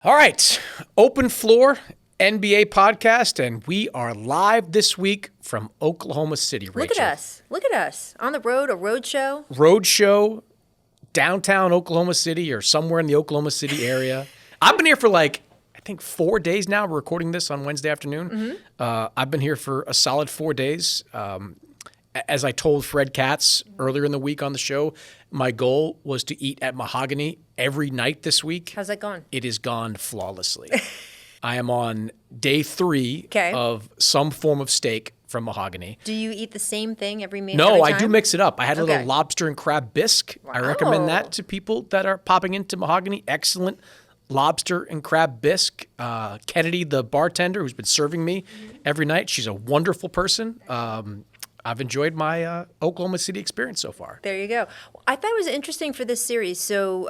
All right, open floor NBA podcast, and we are live this week from Oklahoma City, Rachel. Look at us. On the road, a road show. Road show, downtown Oklahoma City or somewhere in the Oklahoma City area. I've been here for I think 4 days now. We're recording this on Wednesday afternoon. I've been here for a solid 4 days. As I told Fred Katz earlier in the week on the show, my goal was to eat at Mahogany every night this week. How's that going? It has gone flawlessly. I am on day 3 Okay. of some form of steak from Mahogany. Do you eat the same thing every meal? No, every I do time? mix it up. I had a Okay. little lobster and crab bisque. I recommend that to people that are popping into Mahogany. Excellent lobster and crab bisque. Kennedy, the bartender who's been serving me every night, she's a wonderful person. I've enjoyed my Oklahoma City experience so far. There you go. I thought it was interesting for this series. So,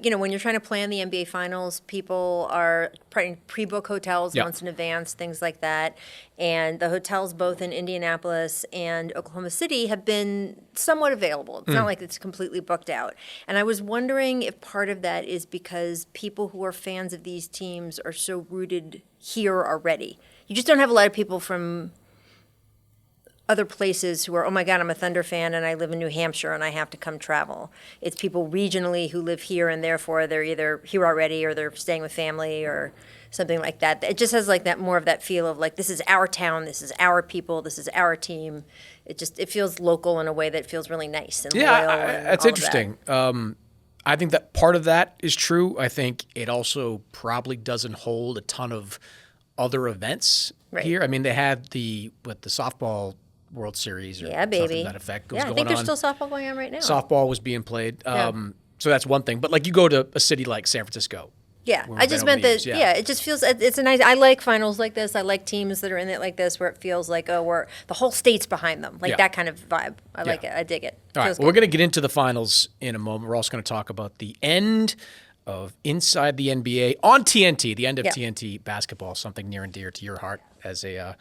when you're trying to plan the NBA Finals, people are pre-book hotels Yep. months in advance, things like that. And the hotels both in Indianapolis and Oklahoma City have been somewhat available. It's not like it's completely booked out. And I was wondering if part of that is because people who are fans of these teams are so rooted here already. You just don't have a lot of people from other places who are, oh my God, I'm a Thunder fan and I live in New Hampshire and I have to come travel. It's people regionally who live here and therefore they're either here already or they're staying with family or something like that. It just has that more of that feel of this is our town, this is our people, this is our team. It feels local in a way that feels really nice and loyal. And that's all interesting. I think that part of that is true. I think it also probably doesn't hold a ton of other events here. I mean, they had the softball World Series or something to that effect was going on. I think there's still softball going on right now. Softball was being played. So that's one thing. But you go to a city like San Francisco. Yeah, I just meant that, it just feels, it's a nice, I like finals like this. I like teams that are in it like this where it feels like, we're, the whole state's behind them. That kind of vibe. I like it. I dig it. All right, well, we're going to get into the finals in a moment. We're also going to talk about the end of Inside the NBA on TNT, the end of TNT basketball, something near and dear to your heart as a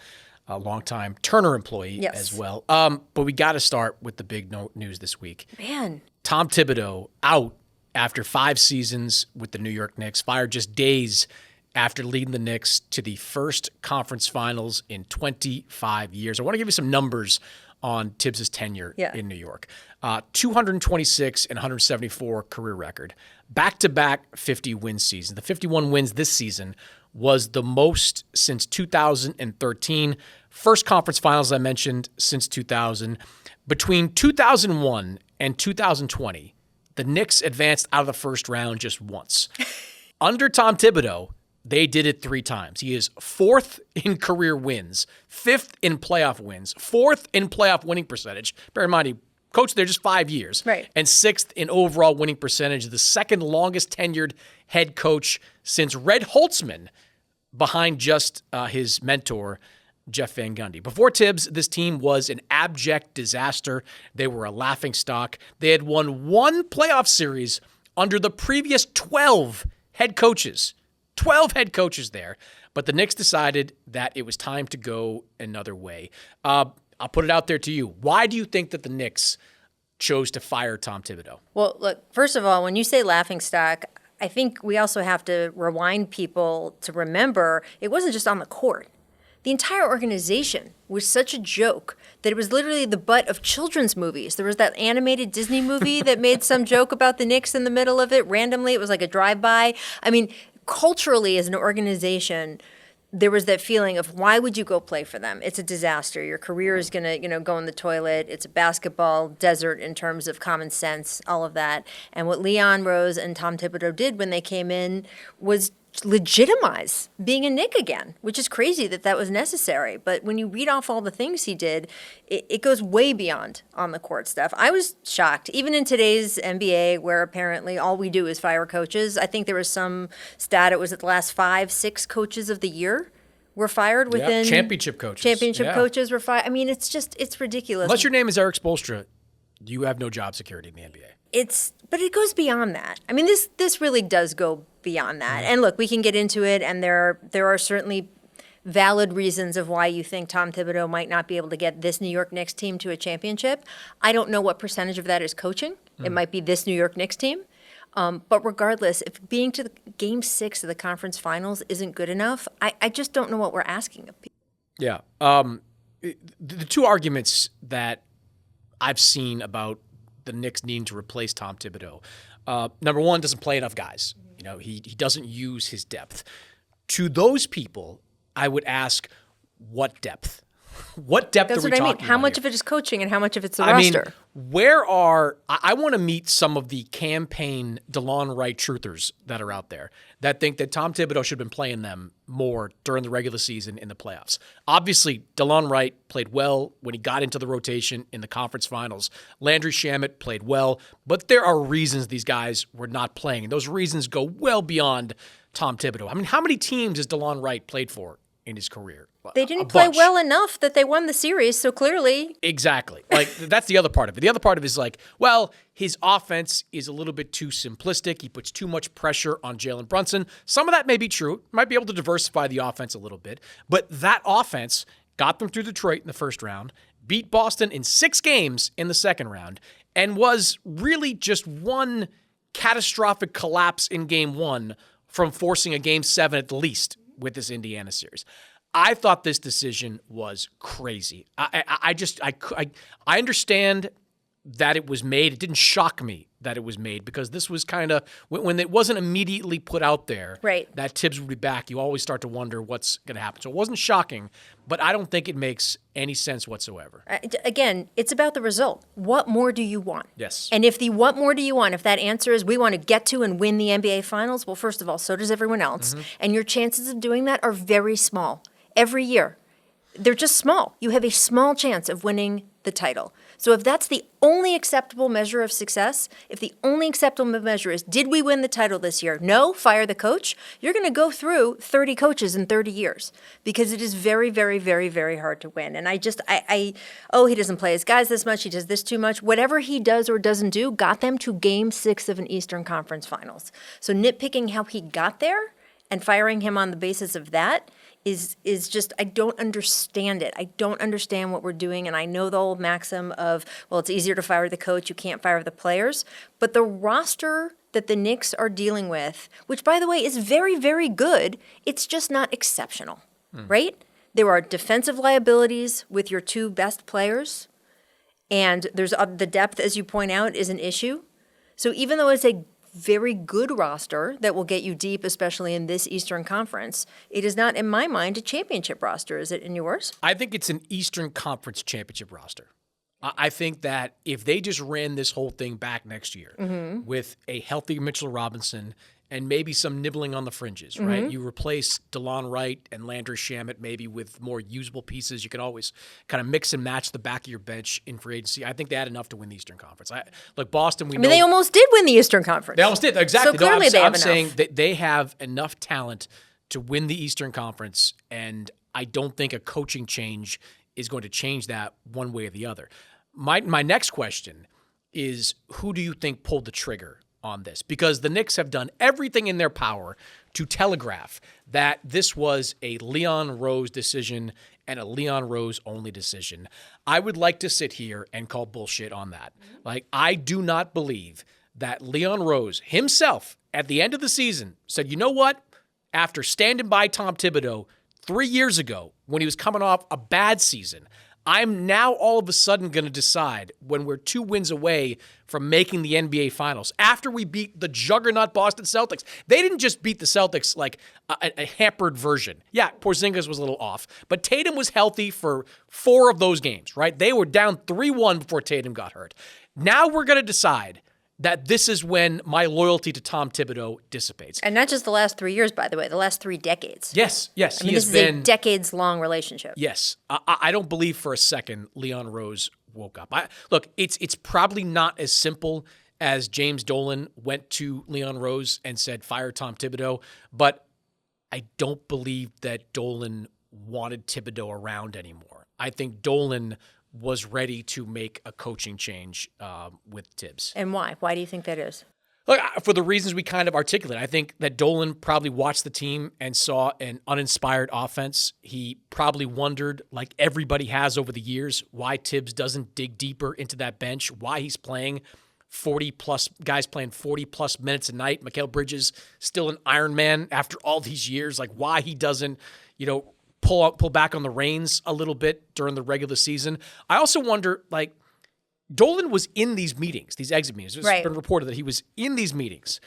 longtime Turner employee as well. But we got to start with the big news this week. Man. Tom Thibodeau out after 5 seasons with the New York Knicks, fired just days after leading the Knicks to the first conference finals in 25 years. I want to give you some numbers on Tibbs' tenure in New York. 226 and 174 career record. Back-to-back 50-win season. The 51 wins this season was the most since 2013. First conference finals I mentioned since 2000. Between 2001 and 2020, the Knicks advanced out of the first round just once. Under Tom Thibodeau, they did it 3 times. He is 4th in career wins, 5th in playoff wins, 4th in playoff winning percentage. Bear in mind, he coached there just 5 years. Right. And 6th in overall winning percentage, the second longest tenured head coach since Red Holtzman, behind just his mentor, Jeff Van Gundy. Before Tibbs, this team was an abject disaster. They were a laughingstock. They had won 1 playoff series under the previous 12 head coaches. 12 head coaches there. But the Knicks decided that it was time to go another way. I'll put it out there to you. Why do you think that the Knicks chose to fire Tom Thibodeau? Well, look, first of all, when you say laughingstock, I think we also have to rewind people to remember it wasn't just on the court. The entire organization was such a joke that it was literally the butt of children's movies. There was that animated Disney movie that made some joke about the Knicks in the middle of it. Randomly, it was like a drive-by. I mean, culturally, as an organization, there was that feeling of why would you go play for them? It's a disaster. Your career is going to, go in the toilet. It's a basketball desert in terms of common sense, all of that. And what Leon Rose and Tom Thibodeau did when they came in was legitimize being a Knick again, which is crazy that was necessary. But when you read off all the things he did, it goes way beyond on the court stuff. I was shocked. Even in today's NBA, where apparently all we do is fire coaches, I think there was some stat, it was at the last 5-6 coaches of the year were fired within... Championship coaches. Coaches were fired. I mean, it's ridiculous. Unless your name is Eric Spoelstra, you have no job security in the NBA. But it goes beyond that. I mean, this really does go beyond that. And look, we can get into it, and there are certainly valid reasons of why you think Tom Thibodeau might not be able to get this New York Knicks team to a championship. I don't know what percentage of that is coaching. It might be this New York Knicks team. But regardless, if being to the game 6 of the conference finals isn't good enough, I just don't know what we're asking of people. Yeah. The two arguments that I've seen about the Knicks needing to replace Tom Thibodeau. Number one, doesn't play enough guys. He doesn't use his depth. To those people, I would ask, what depth? What depth That's are we what I talking mean. How about much here? of it is coaching and how much of it's the I mean, roster? I want to meet some of the campaign DeLon Wright truthers that are out there that think that Tom Thibodeau should have been playing them more during the regular season in the playoffs. Obviously, DeLon Wright played well when he got into the rotation in the conference finals. Landry Shamet played well, but there are reasons these guys were not playing, and those reasons go well beyond Tom Thibodeau. I mean, how many teams has DeLon Wright played for in his career? They didn't play well enough that they won the series, so clearly. Exactly. That's the other part of it. The other part of it is his offense is a little bit too simplistic. He puts too much pressure on Jalen Brunson. Some of that may be true. Might be able to diversify the offense a little bit. But that offense got them through Detroit in the first round, beat Boston in 6 games in the second round, and was really just one catastrophic collapse in game 1 from forcing a game 7 at the least with this Indiana series. I thought this decision was crazy. I understand that it was made. It didn't shock me that it was made because this was kind of, when it wasn't immediately put out there right, that Tibbs would be back, you always start to wonder what's going to happen. So it wasn't shocking, but I don't think it makes any sense whatsoever. Again, it's about the result. What more do you want? Yes. And if that answer is we want to get to and win the NBA Finals, well, first of all, so does everyone else. Mm-hmm. And your chances of doing that are very small. Every year. They're just small. You have a small chance of winning the title. So if that's the only acceptable measure of success, if the only acceptable measure is, did we win the title this year? No, fire the coach. You're going to go through 30 coaches in 30 years because it is very, very, very, very hard to win. And he doesn't play his guys this much. He does this too much. Whatever he does or doesn't do got them to game 6 of an Eastern Conference Finals. So nitpicking how he got there and firing him on the basis of that is just, I don't understand it. I don't understand what we're doing, and I know the old maxim of, well, it's easier to fire the coach, you can't fire the players, but the roster that the Knicks are dealing with, which, by the way, is very, very good, it's just not exceptional, right? There are defensive liabilities with your 2 best players, and there's the depth, as you point out, is an issue. So even though it's a very good roster that will get you deep, especially in this Eastern Conference, it is not, in my mind, a championship roster. Is it in yours? I think it's an Eastern Conference championship roster. I think that if they just ran this whole thing back next year with a healthy Mitchell Robinson and maybe some nibbling on the fringes, right? You replace DeLon Wright and Landry Shamet maybe with more usable pieces. You can always kind of mix and match the back of your bench in free agency. I think they had enough to win the Eastern Conference. Boston, we know. They almost did win the Eastern Conference. They almost did, exactly. So clearly I'm saying that they have enough talent to win the Eastern Conference, and I don't think a coaching change is going to change that one way or the other. My next question is, who do you think pulled the trigger on this? Because the Knicks have done everything in their power to telegraph that this was a Leon Rose decision and a Leon Rose only decision. I would like to sit here and call bullshit on that. I do not believe that Leon Rose himself at the end of the season said, you know what? After standing by Tom Thibodeau 3 years ago when he was coming off a bad season, I'm now all of a sudden going to decide, when we're 2 wins away from making the NBA Finals, after we beat the juggernaut Boston Celtics. They didn't just beat the Celtics like a hampered version. Yeah, Porzingis was a little off, but Tatum was healthy for 4 of those games, right? They were down 3-1 before Tatum got hurt. Now we're going to decide that this is when my loyalty to Tom Thibodeau dissipates. And not just the last 3 years, by the way, the last 3 decades. Yes. I mean, this is a decades-long relationship. Yes. I don't believe for a second Leon Rose woke up. Look, it's probably not as simple as James Dolan went to Leon Rose and said, fire Tom Thibodeau, but I don't believe that Dolan wanted Thibodeau around anymore. I think Dolan was ready to make a coaching change with Tibbs. And why? Why do you think that is? Look, for the reasons we kind of articulate. I think that Dolan probably watched the team and saw an uninspired offense. He probably wondered, like everybody has over the years, why Tibbs doesn't dig deeper into that bench, why he's playing guys playing 40 plus minutes a night. Mikal Bridges still an Iron Man after all these years. Like why he doesn't, pull back on the reins a little bit during the regular season. I also wonder, like, Dolan was in these meetings, these exit meetings. It's been reported that he was in these meetings.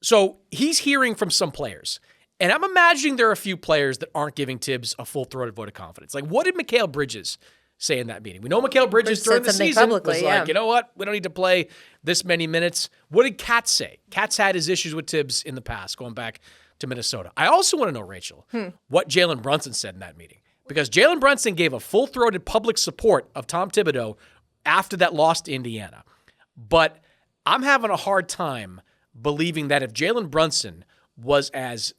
So he's hearing from some players. And I'm imagining there are a few players that aren't giving Tibbs a full-throated vote of confidence. Like, what did Mikal Bridges say in that meeting? We know Mikal Bridges during the season was like, you know what? We don't need to play this many minutes. What did Katz say? Katz had his issues with Tibbs in the past, going back to Minnesota. I also want to know, Rachel, what Jalen Brunson said in that meeting. Because Jalen Brunson gave a full-throated public support of Tom Thibodeau after that loss to Indiana. But I'm having a hard time believing that if Jalen Brunson was as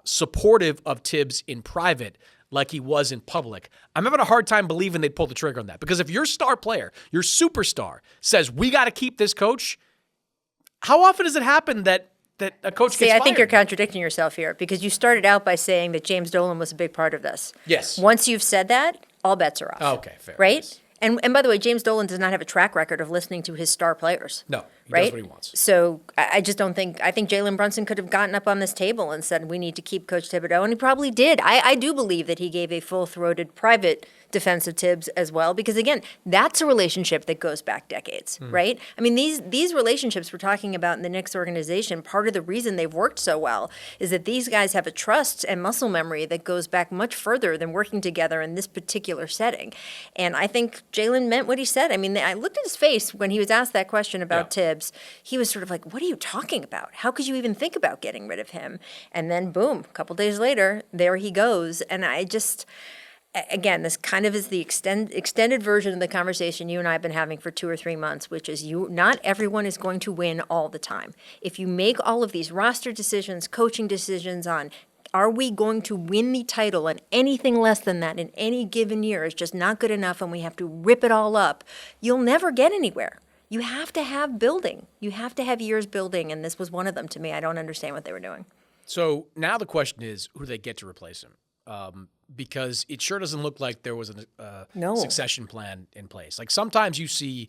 supportive of Tibbs in private like he was in public, I'm having a hard time believing they'd pull the trigger on that. Because if your star player, your superstar, says, we got to keep this coach, how often does it happen that a coach gets fired? I think you're contradicting yourself here because you started out by saying that James Dolan was a big part of this. Yes. Once you've said that, all bets are off. Okay, fair. Right? Yes. And by the way, James Dolan does not have a track record of listening to his star players. No, he right? does what he wants. So I just don't think, I think Jalen Brunson could have gotten up on this table and said, we need to keep Coach Thibodeau, and he probably did. I do believe that he gave a full-throated private defense of Tibbs as well, because again, that's a relationship that goes back decades, right? I mean, these relationships we're talking about in the Knicks organization, part of the reason they've worked so well is that these guys have a trust and muscle memory that goes back much further than working together in this particular setting. And I think Jalen meant what he said. I mean, I looked at his face when he was asked that question about Tibbs. He was sort of like, what are you talking about? How could you even think about getting rid of him? And then boom, a couple days later, there he goes. And I just... Again, this kind of is the extended version of the conversation you and I have been having for 2 or 3 months, which is not everyone is going to win all the time. If you make all of these roster decisions, coaching decisions on are we going to win the title, and anything less than that in any given year is just not good enough and we have to rip it all up, you'll never get anywhere. You have to have building. You have to have years building, and this was one of them to me. I don't understand what they were doing. So now the question is who they get to replace him. Because it sure doesn't look like there was a succession plan in place. Like sometimes you see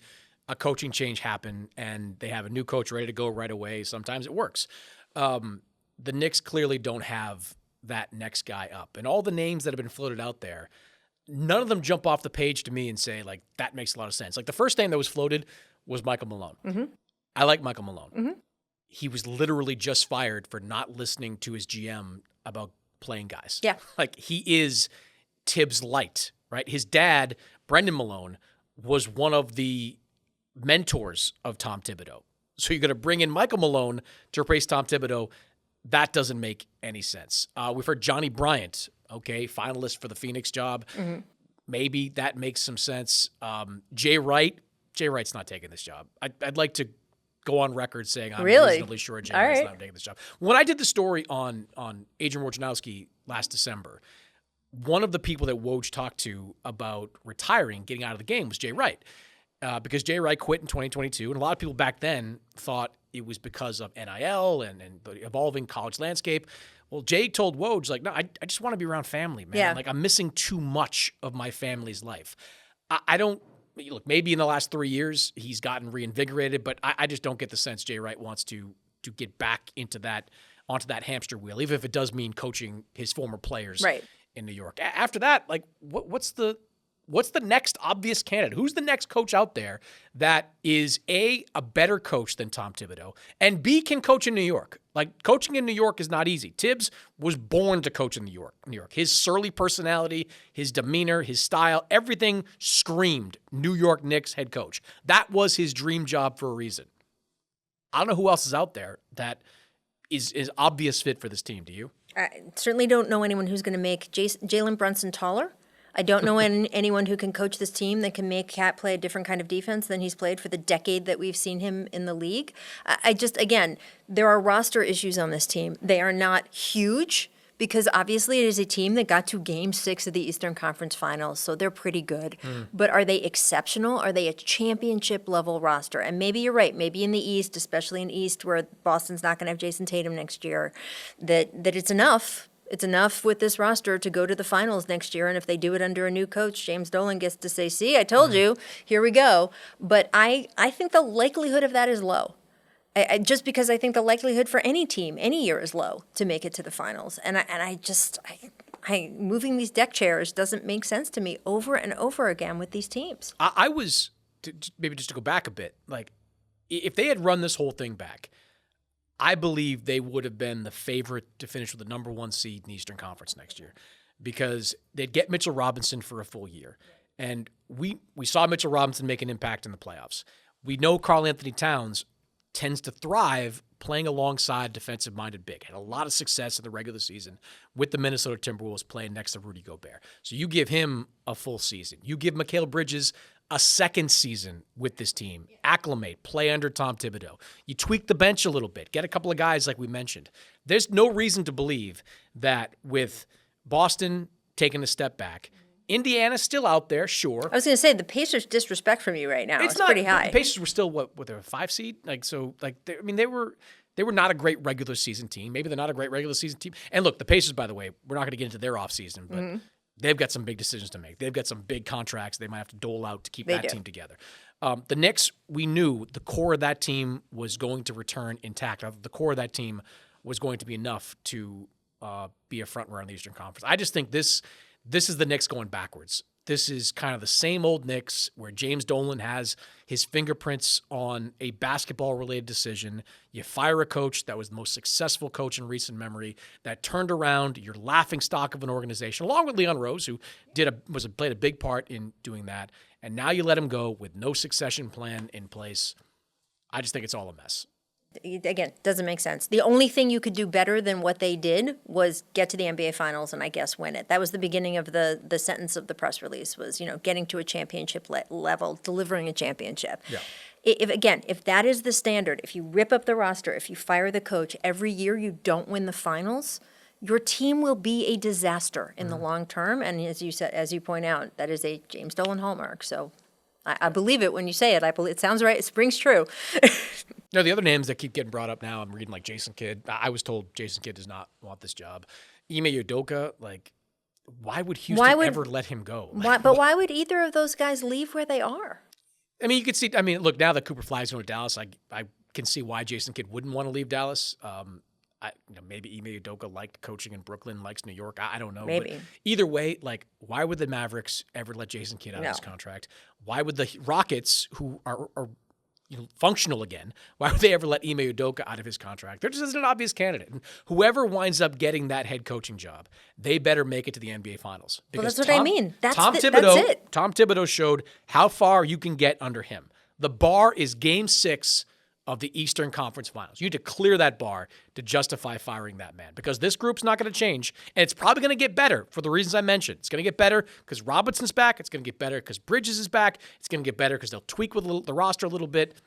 a coaching change happen and they have a new coach ready to go right away. Sometimes it works. The Knicks clearly don't have that next guy up. And all the names that have been floated out there, none of them jump off the page to me and say, like, that makes a lot of sense. Like the first name that was floated was Michael Malone. Mm-hmm. I like Michael Malone. Mm-hmm. He was literally just fired for not listening to his GM about playing guys. Yeah. Like he is Tibbs light, right? His dad, Brendan Malone, was one of the mentors of Tom Thibodeau. So you're going to bring in Michael Malone to replace Tom Thibodeau. That doesn't make any sense. We've heard Johnny Bryant, okay, finalist for the Phoenix job. Mm-hmm. Maybe that makes some sense. Jay Wright's not taking this job. I'd like to go on record saying I'm reasonably sure Jay Wright's not taking this job. When I did the story on Adrian Wojnarowski last December, one of the people that Woj talked to about retiring, getting out of the game, was Jay Wright. Because Jay Wright quit in 2022, and a lot of people back then thought it was because of NIL and the evolving college landscape. Well, Jay told Woj, like, no, I just want to be around family, man. Yeah. Like, I'm missing too much of my family's life. I don't, look, maybe in the last 3 years he's gotten reinvigorated, but I just don't get the sense Jay Wright wants to get back onto that hamster wheel, even if it does mean coaching his former players in New York. After that, like, what's the next obvious candidate? Who's the next coach out there that is A, better coach than Tom Thibodeau, and B, can coach in New York? Like, coaching in New York is not easy. Tibbs was born to coach in New York. His surly personality, his demeanor, his style, everything screamed New York Knicks head coach. That was his dream job for a reason. I don't know who else is out there that is obvious fit for this team. Do you? I certainly don't know anyone who's going to make Jalen Brunson taller. I don't know anyone who can coach this team that can make Cat play a different kind of defense than he's played for the decade that we've seen him in the league. Again, there are roster issues on this team. They are not huge because obviously it is a team that got to Game 6 of the Eastern Conference Finals, so they're pretty good. But are they exceptional? Are they a championship-level roster? And maybe you're right. Maybe in the East, especially in the East where Boston's not going to have Jason Tatum next year, that it's enough. It's enough with this roster to go to the finals next year. And if they do it under a new coach, James Dolan gets to say, see, I told you, here we go. But I think the likelihood of that is low. Just because I think the likelihood for any team, any year is low to make it to the finals. And I moving these deck chairs doesn't make sense to me over and over again with these teams. I was, maybe just to go back a bit, like if they had run this whole thing back, I believe they would have been the favorite to finish with the number 1 seed in the Eastern Conference next year because they'd get Mitchell Robinson for a full year. And we saw Mitchell Robinson make an impact in the playoffs. We know Karl Anthony Towns tends to thrive playing alongside defensive-minded big. Had a lot of success in the regular season with the Minnesota Timberwolves playing next to Rudy Gobert. So you give him a full season. You give Mikal Bridges a second season with this team. Acclimate, play under Tom Thibodeau. You tweak the bench a little bit. Get a couple of guys like we mentioned. There's no reason to believe that with Boston taking a step back, Indiana's still out there, sure. I was going to say, the Pacers' disrespect from you right now is pretty high. The Pacers were still, they were a 5 seed? They were not a great regular season team. Maybe they're not a great regular season team. And look, the Pacers, by the way, we're not going to get into their offseason, but they've got some big decisions to make. They've got some big contracts they might have to dole out to keep team together. The Knicks, we knew the core of that team was going to return intact. The core of that team was going to be enough to be a front runner in the Eastern Conference. I just think this is the Knicks going backwards. This is kind of the same old Knicks where James Dolan has his fingerprints on a basketball-related decision. You fire a coach that was the most successful coach in recent memory that turned around your laughingstock of an organization, along with Leon Rose, who played a big part in doing that. And now you let him go with no succession plan in place. I just think it's all a mess. Again, doesn't make sense. The only thing you could do better than what they did was get to the NBA Finals and I guess win it. That was the beginning of the sentence of the press release was, getting to a championship level, delivering a championship. Yeah. If that is the standard, if you rip up the roster, if you fire the coach, every year you don't win the finals, your team will be a disaster in the long term. And as you point out, that is a James Dolan hallmark. So I believe it when you say it. I believe it sounds right. It springs true. The other names that keep getting brought up now, I'm reading like Jason Kidd. I was told Jason Kidd does not want this job. Ime Udoka, why would Houston ever let him go? Why would either of those guys leave where they are? I mean, you could see. I mean, look, now that Cooper Flag's going to Dallas, I can see why Jason Kidd wouldn't want to leave Dallas. Maybe Ime Udoka liked coaching in Brooklyn, likes New York. I don't know. Maybe. But either way, why would the Mavericks ever let Jason Kidd out of his contract? Why would the Rockets, who are functional again, why would they ever let Ime Udoka out of his contract? They're just as an obvious candidate. And whoever winds up getting that head coaching job, they better make it to the NBA Finals. Because that's what I mean. That's it. Tom Thibodeau showed how far you can get under him. The bar is Game 6 of the Eastern Conference Finals. You need to clear that bar to justify firing that man because this group's not going to change, and it's probably going to get better for the reasons I mentioned. It's going to get better because Robinson's back. It's going to get better because Bridges is back. It's going to get better because they'll tweak with the roster a little bit.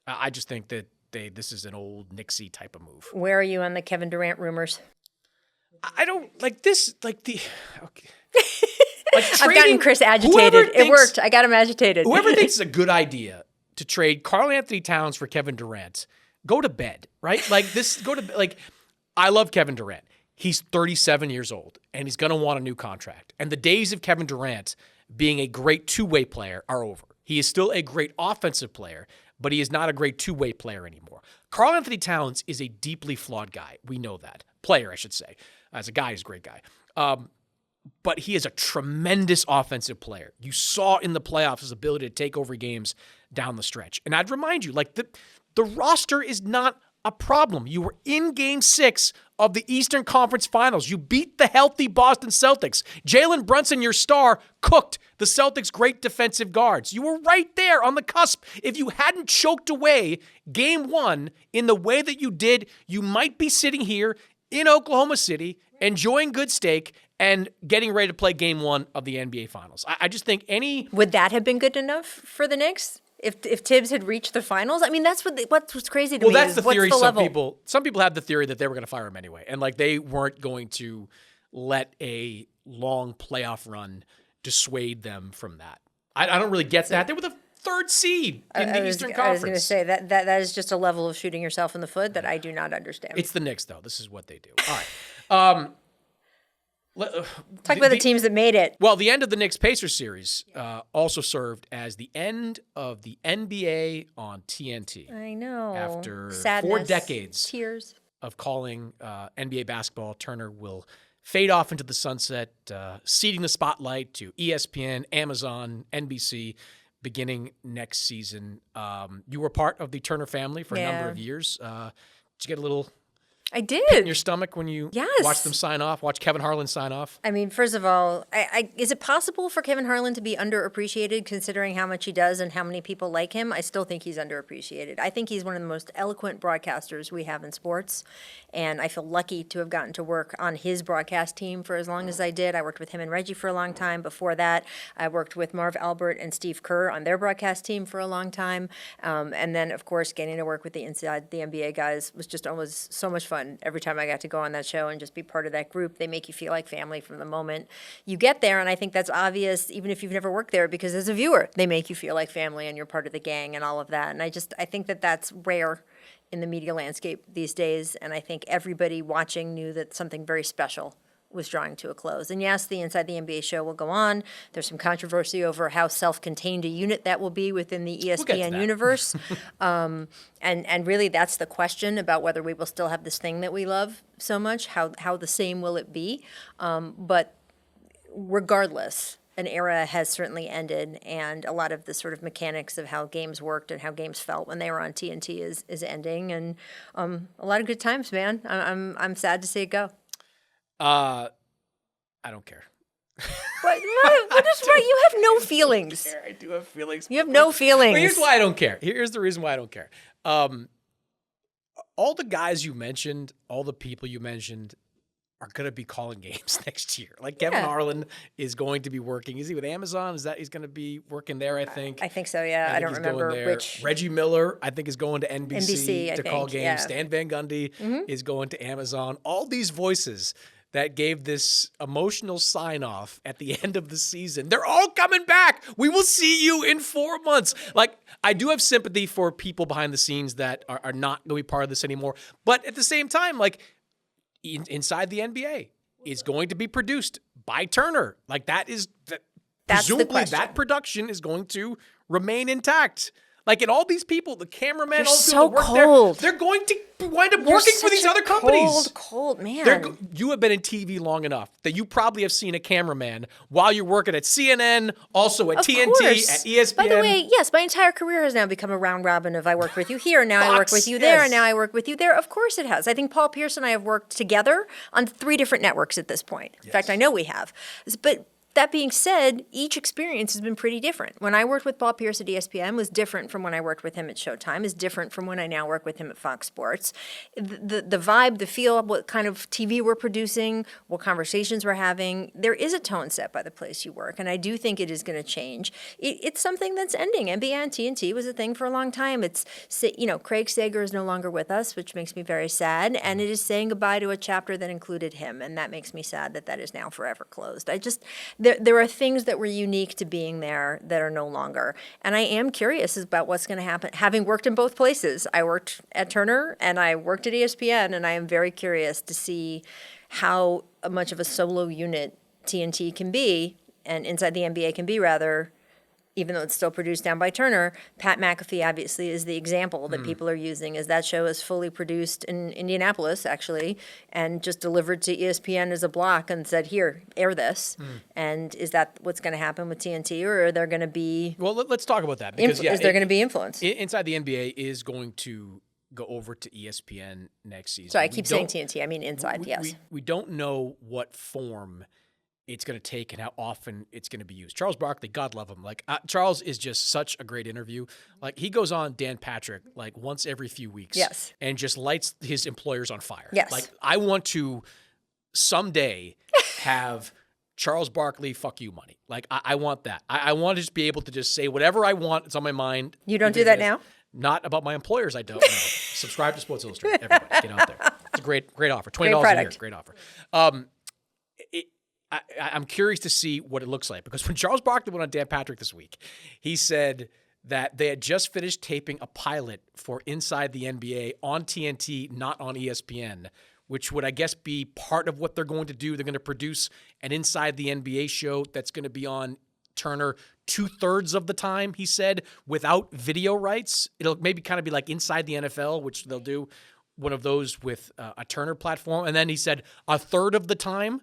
I just think that this is an old Knicksy type of move. Where are you on the Kevin Durant rumors? I don't like this. Okay. I've gotten Chris agitated. It worked. I got him agitated. Whoever thinks it's a good idea to trade Karl Anthony Towns for Kevin Durant, go to bed, right? I love Kevin Durant. He's 37 years old, and he's going to want a new contract. And the days of Kevin Durant being a great two-way player are over. He is still a great offensive player, but he is not a great two-way player anymore. Karl Anthony Towns is a deeply flawed guy. We know that. Player, I should say. As a guy, he's a great guy. But he is a tremendous offensive player. You saw in the playoffs his ability to take over games down the stretch. And I'd remind you, the roster is not a problem. You were in Game 6 of the Eastern Conference Finals. You beat the healthy Boston Celtics. Jalen Brunson, your star, cooked the Celtics' great defensive guards. You were right there on the cusp. If you hadn't choked away Game 1 in the way that you did, you might be sitting here in Oklahoma City enjoying good steak and getting ready to play Game 1 of the NBA Finals. I just think Would that have been good enough for the Knicks? If Tibbs had reached the finals? I mean, that's what's crazy to me. Well, that's the theory. Level? Some people have the theory that they were going to fire him anyway. And they weren't going to let a long playoff run dissuade them from that. I don't really get that. They were the third seed in the Eastern Conference. I was going to say that is just a level of shooting yourself in the foot that I do not understand. It's the Knicks, though. This is what they do. All right. Talk about the teams that made it. Well, the end of the Knicks-Pacers series also served as the end of the NBA on TNT. I know. After Sadness, 4 decades tears of calling NBA basketball, Turner will fade off into the sunset, ceding the spotlight to ESPN, Amazon, NBC, beginning next season. You were part of the Turner family for a number of years. Did you get a little I did. pit in your stomach when you Yes. watched them sign off, watch Kevin Harlan sign off? I mean, first of all, is it possible for Kevin Harlan to be underappreciated considering how much he does and how many people like him? I still think he's underappreciated. I think he's one of the most eloquent broadcasters we have in sports, and I feel lucky to have gotten to work on his broadcast team for as long as I did. I worked with him and Reggie for a long time. Before that, I worked with Marv Albert and Steve Kerr on their broadcast team for a long time. And then, of course, getting to work with the Inside the NBA guys was just always so much fun. Every time I got to go on that show and just be part of that group, they make you feel like family from the moment you get there. And I think that's obvious, even if you've never worked there, because as a viewer, they make you feel like family and you're part of the gang and all of that. And I think that that's rare in the media landscape these days. And I think everybody watching knew that something very special was drawing to a close. And yes, the Inside the NBA show will go on. There's some controversy over how self-contained a unit that will be within the ESPN universe. And really, that's the question about whether we will still have this thing that we love so much. How the same will it be? But regardless, an era has certainly ended, and a lot of the sort of mechanics of how games worked and how games felt when they were on TNT is ending. And a lot of good times, man. I'm sad to see it go. I don't care. What is right? You have no feelings. I do have feelings. You have no feelings. Well, here's why I don't care. Here's the reason why I don't care. All the guys you mentioned, all the people you mentioned are going to be calling games next year. Like Kevin Harlan is going to be working. Is he with Amazon? He's going to be working there, I think. I think so, yeah. I don't remember which. Reggie Miller, I think, is going to NBC to call games. Yeah. Stan Van Gundy is going to Amazon. All these voices that gave this emotional sign-off at the end of the season, they're all coming back. We will see you in 4 months. Like, I do have sympathy for people behind the scenes that are not going to be part of this anymore. But at the same time, like, Inside the NBA is going to be produced by Turner. Like, that's presumably that production is going to remain intact. Like, and all these people, the cameramen, all the people that work cold. there, they're going to wind up working for these other companies. Cold man. You have been in TV long enough that you probably have seen a cameraman while you're working at CNN, also at TNT, at ESPN. By the way, yes, my entire career has now become a round robin of I work with you here, now I work with you there, and now I work with you there. Of course it has. I think Paul Pierce and I have worked together on 3 different networks at this point. In fact, I know we have. But that being said, each experience has been pretty different. When I worked with Paul Pierce at ESPN was different from when I worked with him at Showtime, is different from when I now work with him at Fox Sports. The vibe, the feel, what kind of TV we're producing, what conversations we're having, there is a tone set by the place you work, and I do think it is going to change. It's something that's ending. NBA and TNT was a thing for a long time. Craig Sager is no longer with us, which makes me very sad, and it is saying goodbye to a chapter that included him, and that makes me sad that is now forever closed. There are things that were unique to being there that are no longer. And I am curious about what's going to happen. Having worked in both places, I worked at Turner and I worked at ESPN, and I am very curious to see how much of a solo unit TNT can be, and Inside the NBA can be, rather, even though it's still produced down by Turner. Pat McAfee obviously is the example that people are using, as that show is fully produced in Indianapolis, actually, and just delivered to ESPN as a block and said, here, air this. And is that what's going to happen with TNT, or are there going to be... Well, let's talk about that. Because, is there going to be influence? Inside the NBA is going to go over to ESPN next season. So I keep saying TNT. I mean Inside, yes. We don't know what form it's going to take and how often it's going to be used. Charles Barkley, God love him. Like, Charles is just such a great interview. Like, he goes on Dan Patrick like once every few weeks, and just lights his employers on fire. Yes. Like, I want to someday have Charles Barkley fuck you money. Like, I want that. I want to just be able to just say whatever I want. It's on my mind. You don't do that now? Not about my employers, I don't know. Subscribe to Sports Illustrated. Everybody, get out there. It's a great offer. $20 a year. Great offer. I'm curious to see what it looks like, because when Charles Barkley went on Dan Patrick this week, he said that they had just finished taping a pilot for Inside the NBA on TNT, not on ESPN, which would, I guess, be part of what they're going to do. They're going to produce an Inside the NBA show that's going to be on Turner 2/3 of the time, he said, without video rights. It'll maybe kind of be like Inside the NFL, which they'll do one of those with a Turner platform. And then he said 1/3 of the time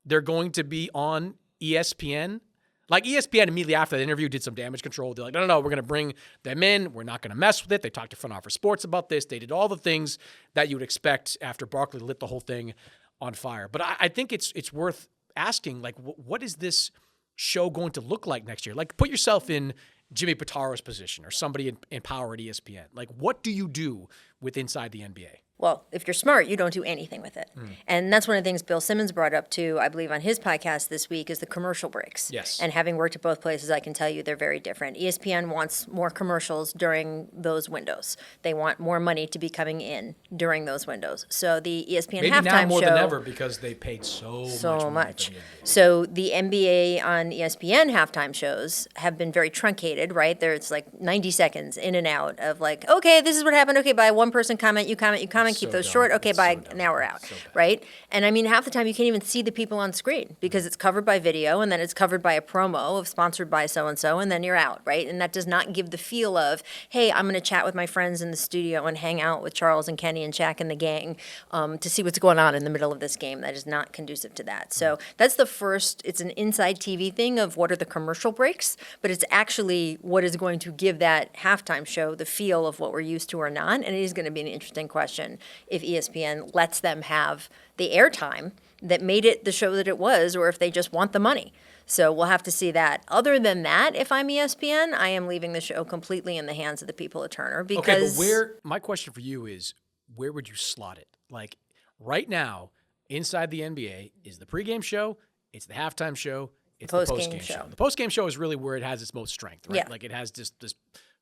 they're going to be on ESPN. Like ESPN immediately after the interview did some damage control. They're like, no, we're going to bring them in. We're not going to mess with it. They talked to Front Office Sports about this. They did all the things that you would expect after Barkley lit the whole thing on fire. But I think it's worth asking, like, what is this show going to look like next year? Like, put yourself in Jimmy Pitaro's position or somebody in power at ESPN. Like, what do you do with Inside the NBA? Well, if you're smart, you don't do anything with it. And that's one of the things Bill Simmons brought up too, I believe, on his podcast this week, is the commercial breaks. Yes. And having worked at both places, I can tell you they're very different. ESPN wants more commercials during those windows. They want more money to be coming in during those windows. So the ESPN Maybe halftime now more show, than ever because they paid so much. So the NBA on ESPN halftime shows have been very truncated, right? It's like 90 seconds in and out of like, okay, this is what happened. Okay, bye. One person comment, you comment, keep those short. Okay, bye. Now we're out, right? And I mean, half the time you can't even see the people on screen because it's covered by video, and then it's covered by a promo of sponsored by so-and-so, and then you're out, right? And that does not give the feel of, hey, I'm going to chat with my friends in the studio and hang out with Charles and Kenny and Shaq and the gang to see what's going on in the middle of this game. That is not conducive to that. So that's the first, it's an inside TV thing of what are the commercial breaks, but it's actually what is going to give that halftime show the feel of what we're used to or not. And it is going to be an interesting question if ESPN lets them have the airtime that made it the show that it was, or if they just want the money. So we'll have to see that. Other than that, if I'm ESPN, I am leaving the show completely in the hands of the people at Turner because... Okay, but my question for you is, where would you slot it? Like, right now, Inside the NBA is the pregame show, it's the halftime show, it's the postgame show. The postgame show is really where it has its most strength, right? Yeah. Like, it has this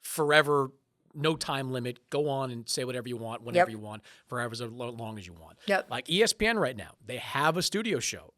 forever, no time limit, go on and say whatever you want, whenever you want, forever as long as you want. Yep. Like ESPN right now, they have a studio show.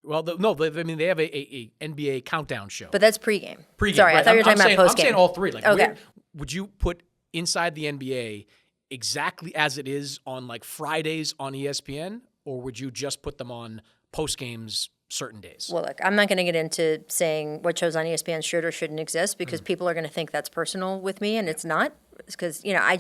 Well, they have a NBA countdown show. But that's pregame. right. Sorry, I thought you were talking about postgame. I'm saying all three. Like, okay. Would you put Inside the NBA exactly as it is on like Fridays on ESPN, or would you just put them on postgames certain days? Well, look, I'm not going to get into saying what shows on ESPN should or shouldn't exist because people are going to think that's personal with me, and it's not. Because, you know, I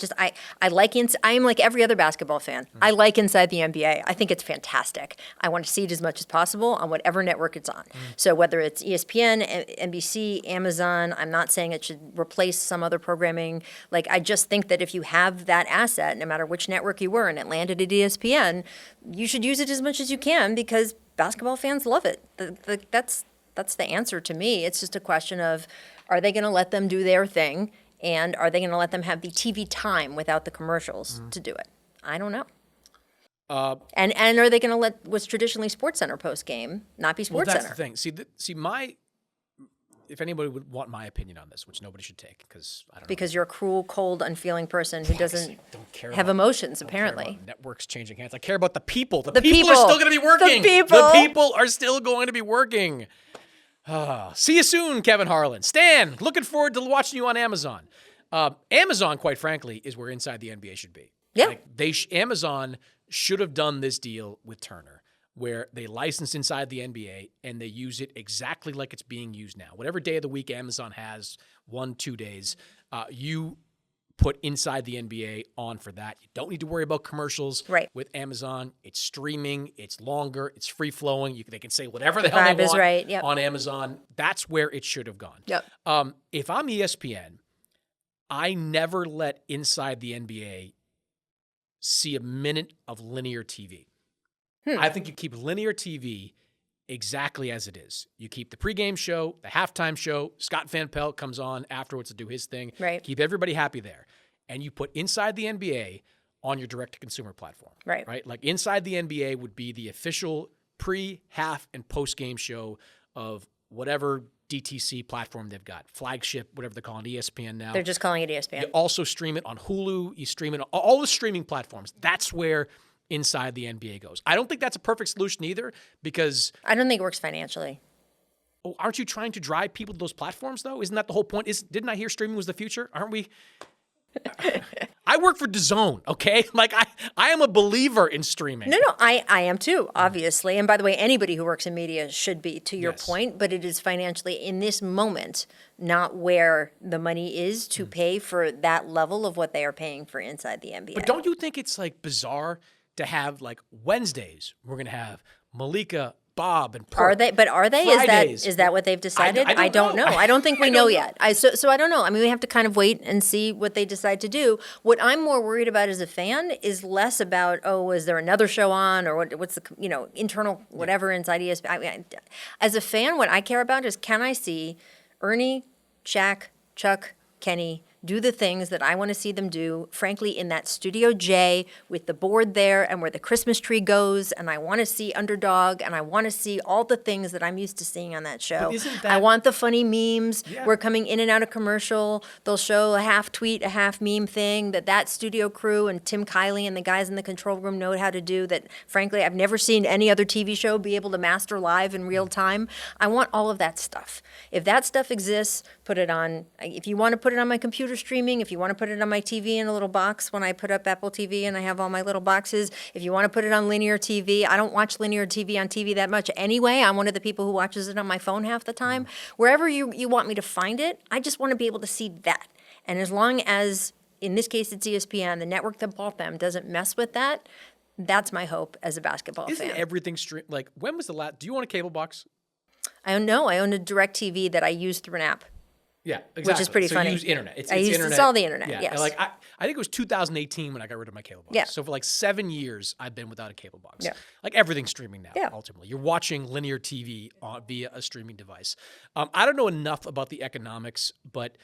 am like every other basketball fan. I like Inside the NBA. I think it's fantastic. I want to see it as much as possible on whatever network it's on. So whether it's ESPN, NBC, Amazon, I'm not saying it should replace some other programming. Like, I just think that if you have that asset, no matter which network you were and it landed at ESPN, you should use it as much as you can because basketball fans love it. That's the answer to me. It's just a question of, are they going to let them do their thing? And are they going to let them have the TV time without the commercials to do it? I don't know. And are they going to let what's traditionally SportsCenter post game not be SportsCenter? Well, that's the thing. If anybody would want my opinion on this, which nobody should take, because I don't know. Because you're a cruel, cold, unfeeling person who doesn't have I emotions, don't apparently. care about networks changing hands. I care about the people. The people people are still going to be working. The people are still going to be working. See you soon, Kevin Harlan. Stan, looking forward to watching you on Amazon. Amazon, quite frankly, is where Inside the NBA should be. Yeah. Like Amazon should have done this deal with Turner, where they license Inside the NBA and they use it exactly like it's being used now. Whatever day of the week Amazon has, 1-2 days, you put Inside the NBA on for that. You don't need to worry about commercials with Amazon. It's streaming. It's longer. It's free-flowing. They can say whatever the hell they want on Amazon. That's where it should have gone. Yep. If I'm ESPN, I never let Inside the NBA see a minute of linear TV. I think you keep linear TV exactly as it is. You keep the pregame show, the halftime show. Scott Van Pelt comes on afterwards to do his thing. Right. Keep everybody happy there. And you put Inside the NBA on your direct-to-consumer platform. Right. Like Inside the NBA would be the official pre, half, and post-game show of whatever DTC platform they've got. Flagship, whatever they're calling ESPN now. They're just calling it ESPN. You also stream it on Hulu. You stream it on all the streaming platforms. That's where Inside the NBA goes. I don't think that's a perfect solution either because... I don't think it works financially. Oh, aren't you trying to drive people to those platforms, though? Isn't that the whole point? Didn't I hear streaming was the future? Aren't we I work for DAZN, okay? Like, I am a believer in streaming. No, I am too, obviously. And by the way, anybody who works in media should be, to your point, but it is financially, in this moment, not where the money is to pay for that level of what they are paying for inside the NBA. But don't you think it's, like, bizarre to have, like, Wednesdays, we're going to have Malika, Bob, and Perk. Are they? Fridays. Is that what they've decided? I don't know. I don't think we I know don't yet. So I don't know. I mean, we have to kind of wait and see what they decide to do. What I'm more worried about as a fan is less about, oh, is there another show on, or what's the internal whatever inside ESPN. I mean, as a fan, what I care about is, can I see Ernie, Shaq, Chuck, Kenny do the things that I want to see them do, frankly, in that Studio J with the board there and where the Christmas tree goes, and I want to see Underdog, and I want to see all the things that I'm used to seeing on that show. I want the funny memes. Yeah. We're coming in and out of commercial. They'll show a half tweet, a half meme thing that studio crew and Tim Kiley and the guys in the control room know how to do that, frankly, I've never seen any other TV show be able to master live in real time. I want all of that stuff. If that stuff exists, put it on. If you want to put it on my computer streaming, if you want to put it on my TV in a little box when I put up Apple TV and I have all my little boxes, if you want to put it on linear TV, I don't watch linear TV on TV that much anyway. I'm one of the people who watches it on my phone half the time. Wherever you want me to find it, I just want to be able to see that. And as long as, in this case, it's ESPN, the network that bought them doesn't mess with that, that's my hope as a basketball fan. Isn't everything like, when was the last, do you own a cable box? I don't know. I own a DirecTV that I use through an app. Yeah, exactly. Which is pretty funny. You use internet. It's It's all the internet, yeah. yes. Like I think it was 2018 when I got rid of my cable box. Yeah. So for like 7 years, I've been without a cable box. Yeah. Like everything's streaming now, Yeah. ultimately. You're watching linear TV via a streaming device. I don't know enough about the economics, but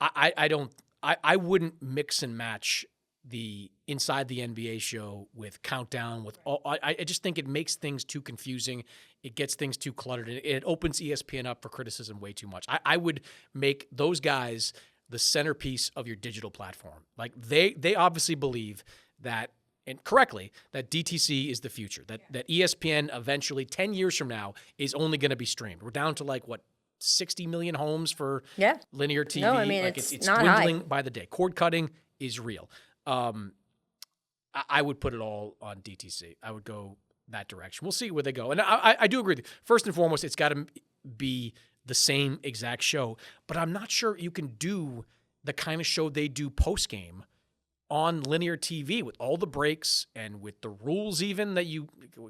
I wouldn't mix and match the Inside the NBA show with Countdown, with all. I just think it makes things too confusing. It gets things too cluttered. It opens ESPN up for criticism way too much. I would make those guys the centerpiece of your digital platform. Like they obviously believe that, and correctly, that DTC is the future. That ESPN eventually, 10 years from now, is only going to be streamed. We're down to like what, 60 million homes for linear TV. No, I mean, like it's it's not dwindling high. by the day. Cord cutting is real. I would put it all on DTC. I would go that direction. We'll see where they go. And I do agree with you. First and foremost, it's got to be the same exact show. But I'm not sure you can do the kind of show they do post-game on linear TV with all the breaks and with the rules even that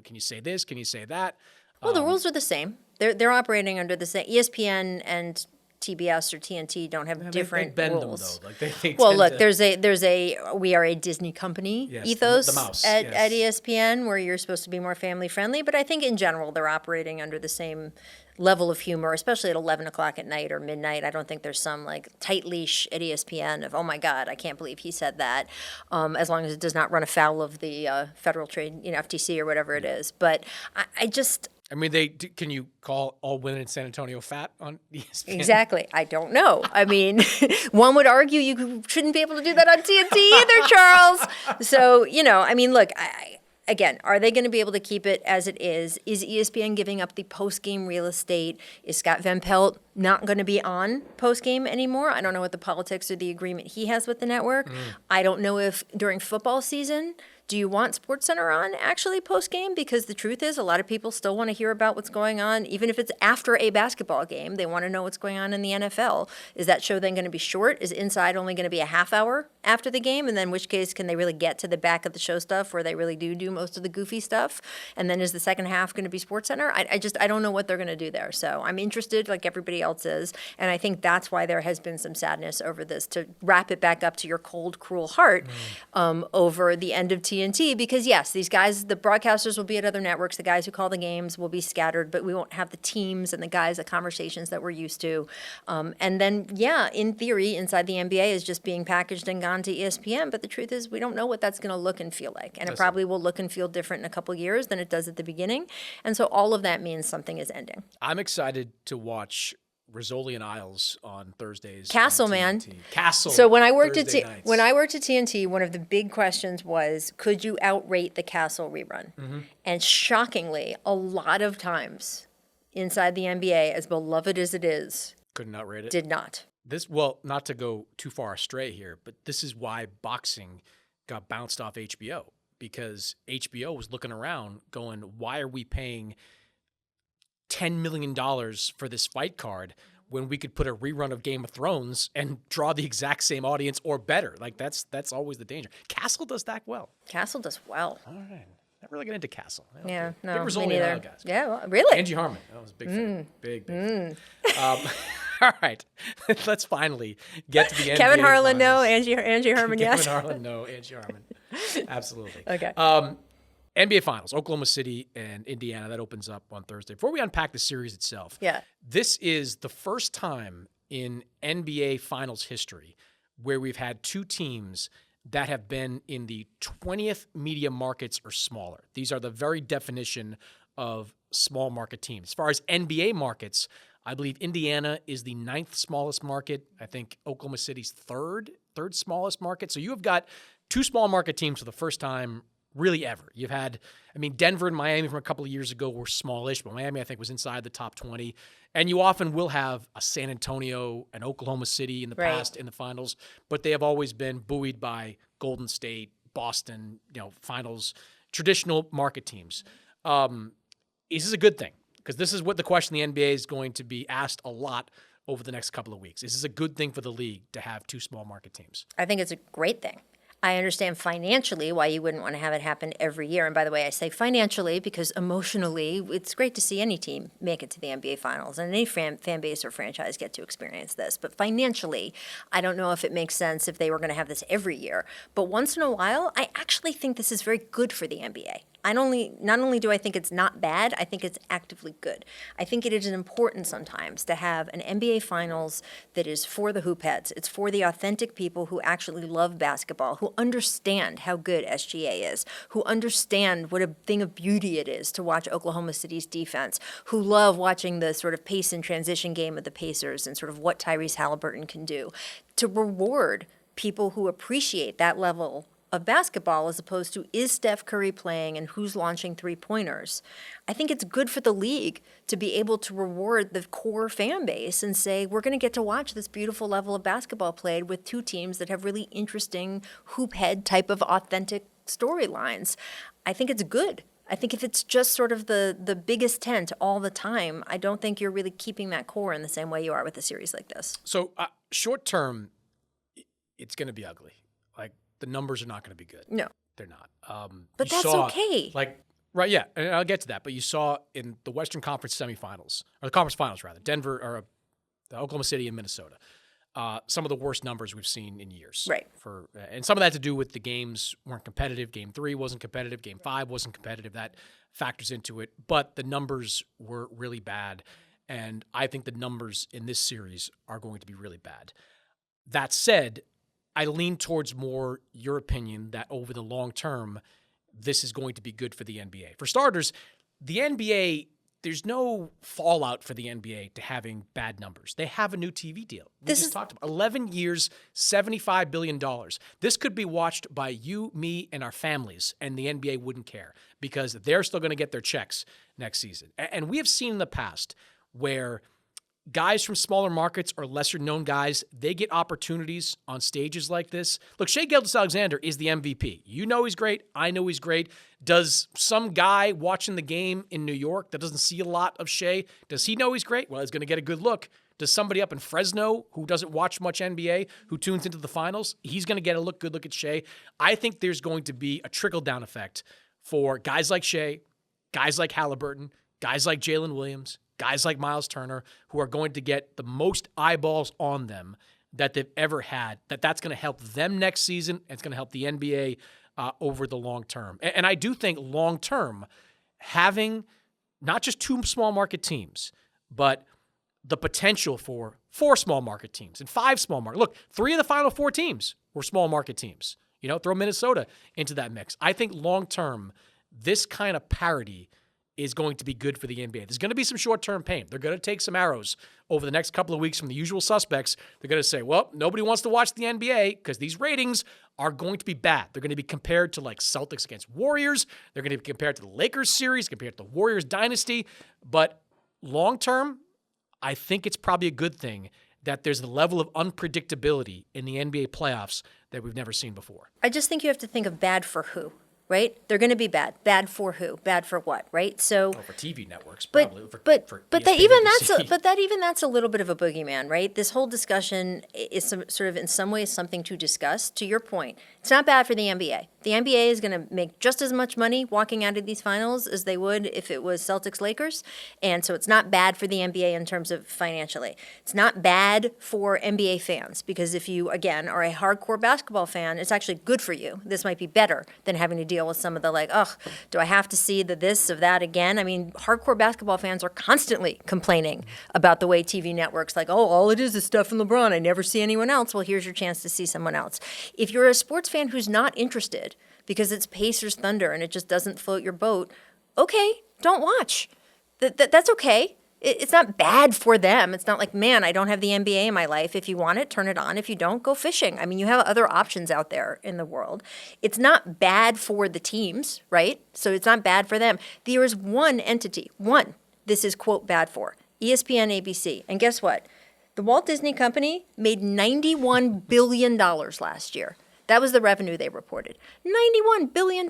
can you say this, can you say that? Well, the rules are the same. They're operating under the same. ESPN and TBS or TNT don't have different they bend rules. them, though. Like they Well, tend look, to- there's a we are a Disney company Yes, ethos the mouse, at yes. ESPN where you're supposed to be more family friendly, but I think in general they're operating under the same level of humor, especially at 11 o'clock at night or midnight. I don't think there's some like tight leash at ESPN of, oh my God, I can't believe he said that, as long as it does not run afoul of the federal trade, FTC or whatever it is. But I mean, can you call all women in San Antonio fat on ESPN? Exactly. I don't know. I mean, one would argue you shouldn't be able to do that on TNT either, Charles. So, I mean, look, again, are they going to be able to keep it as it is? Is ESPN giving up the post-game real estate? Is Scott Van Pelt not going to be on post-game anymore? I don't know what the politics or the agreement he has with the network. I don't know if during football season, do you want SportsCenter on actually post-game? Because the truth is a lot of people still want to hear about what's going on, even if it's after a basketball game. They want to know what's going on in the NFL. Is that show then going to be short? Is Inside only going to be a half hour after the game? And then in which case can they really get to the back of the show stuff where they really do most of the goofy stuff? And then is the second half going to be SportsCenter? I don't know what they're going to do there. So I'm interested like everybody else is. And I think that's why there has been some sadness over this, to wrap it back up to your cold, cruel heart over the end of TNT. Because yes, these guys, the broadcasters will be at other networks, the guys who call the games will be scattered, but we won't have the teams and the conversations that we're used to. And then, in theory, Inside the NBA is just being packaged and gone to ESPN, but the truth is we don't know what that's going to look and feel like. And it probably will look and feel different in a couple years than it does at the beginning. And so all of that means something is ending. I'm excited to watch Rizzoli and Isles on Thursdays. Castle, on man. TNT. Castle. So when I worked Thursday at nights. when I worked at TNT, one of the big questions was, could you outrate the Castle rerun? And shockingly, a lot of times, Inside the NBA, as beloved as it is, Couldn't outrate it. did not. not to go too far astray here, but this is why boxing got bounced off HBO, because HBO was looking around going, why are we paying $10 million for this fight card when we could put a rerun of Game of Thrones and draw the exact same audience or better? Like that's always the danger. Castle does that well. Castle does well. All right. Never really get into Castle. Yeah, no, Big result me neither. guys. Yeah, well, really? Angie Harmon. That was a big fan. Big fan. All right. Let's finally get to the NBA Kevin Harlan, finals. no. Angie Harmon, yes. Kevin Harlan, no. Angie Harmon. Absolutely. Okay. NBA Finals, Oklahoma City and Indiana. That opens up on Thursday. Before we unpack the series itself, this is the first time in NBA Finals history where we've had two teams that have been in the 20th media markets or smaller. These are the very definition of small market teams. As far as NBA markets, I believe Indiana is the 9th smallest market. I think Oklahoma City's third smallest market. So you have got two small market teams for the first time really ever. You've had, Denver and Miami from a couple of years ago were smallish, but Miami, I think, was inside the top 20. And you often will have a San Antonio, an Oklahoma City in the past in the finals, but they have always been buoyed by Golden State, Boston, finals, traditional market teams. Is this a good thing? Because this is what the question the NBA is going to be asked a lot over the next couple of weeks. Is this a good thing for the league to have two small market teams? I think it's a great thing. I understand financially why you wouldn't want to have it happen every year. And by the way, I say financially because emotionally, it's great to see any team make it to the NBA Finals and any fan base or franchise get to experience this. But financially, I don't know if it makes sense if they were going to have this every year. But once in a while, I actually think this is very good for the NBA. Not only do I think it's not bad, I think it's actively good. I think it is important sometimes to have an NBA Finals that is for the hoop heads. It's for the authentic people who actually love basketball, who understand how good SGA is, who understand what a thing of beauty it is to watch Oklahoma City's defense, who love watching the sort of pace and transition game of the Pacers and sort of what Tyrese Halliburton can do, to reward people who appreciate that level of basketball as opposed to is Steph Curry playing and who's launching three-pointers. I think it's good for the league to be able to reward the core fan base and say, we're going to get to watch this beautiful level of basketball played with two teams that have really interesting hoop head type of authentic storylines. I think it's good. I think if it's just sort of the biggest tent all the time, I don't think you're really keeping that core in the same way you are with a series like this. So short term, it's going to be ugly. Like, the numbers are not going to be good. No. They're not. But that's okay. Right, yeah, and I'll get to that. But you saw in the Western Conference semifinals, or the conference finals, rather, Oklahoma City and Minnesota, some of the worst numbers we've seen in years. Right. And some of that had to do with the games weren't competitive. Game 3 wasn't competitive. Game 5 wasn't competitive. That factors into it. But the numbers were really bad. And I think the numbers in this series are going to be really bad. That said, I lean towards more your opinion that over the long term, this is going to be good for the NBA. For starters, the NBA, there's no fallout for the NBA to having bad numbers. They have a new TV deal. We just talked about 11 years, $75 billion. This could be watched by you, me, and our families, and the NBA wouldn't care because they're still going to get their checks next season. And we have seen in the past where guys from smaller markets or lesser-known guys, they get opportunities on stages like this. Look, Shai Gilgeous-Alexander is the MVP. You know he's great. I know he's great. Does some guy watching the game in New York that doesn't see a lot of Shai, does he know he's great? Well, he's going to get a good look. Does somebody up in Fresno who doesn't watch much NBA, who tunes into the finals, he's going to get a good look at Shai? I think there's going to be a trickle-down effect for guys like Shai, guys like Halliburton, guys like Jalen Williams, guys like Miles Turner, who are going to get the most eyeballs on them that they've ever had, that's going to help them next season, and it's going to help the NBA over the long term. And I do think long term, having not just two small market teams, but the potential for 4 small market teams and 5 small market. Look, 3 of the final 4 teams were small market teams. Throw Minnesota into that mix. I think long term, this kind of parity is going to be good for the NBA. There's going to be some short-term pain. They're going to take some arrows over the next couple of weeks from the usual suspects. They're going to say, well, nobody wants to watch the NBA because these ratings are going to be bad. They're going to be compared to like Celtics against Warriors. They're going to be compared to the Lakers series, compared to the Warriors dynasty. But long-term, I think it's probably a good thing that there's a level of unpredictability in the NBA playoffs that we've never seen before. I just think you have to think of bad for who, right? They're going to be bad. Bad for who? Bad for what, right? So, for TV networks, but probably. For ESPN, that's a little bit of a boogeyman, right? This whole discussion is sort of in some ways something to discuss. To your point, it's not bad for the NBA. The NBA is going to make just as much money walking out of these finals as they would if it was Celtics Lakers, and so it's not bad for the NBA in terms of financially. It's not bad for NBA fans because if you again are a hardcore basketball fan, it's actually good for you. This might be better than having to deal with some of the do I have to see the this of that again? I mean, hardcore basketball fans are constantly complaining about the way TV networks all it is Steph and LeBron. I never see anyone else. Well, here's your chance to see someone else. If you're a sports fan who's not interested because it's Pacers Thunder and it just doesn't float your boat, okay, don't watch. That's okay. It's not bad for them. It's not like, man, I don't have the NBA in my life. If you want it, turn it on. If you don't, go fishing. I mean, you have other options out there in the world. It's not bad for the teams, right? So it's not bad for them. There is one entity, this is, quote, bad for, ESPN, ABC. And guess what? The Walt Disney Company made $91 billion last year. That was the revenue they reported. $91 billion.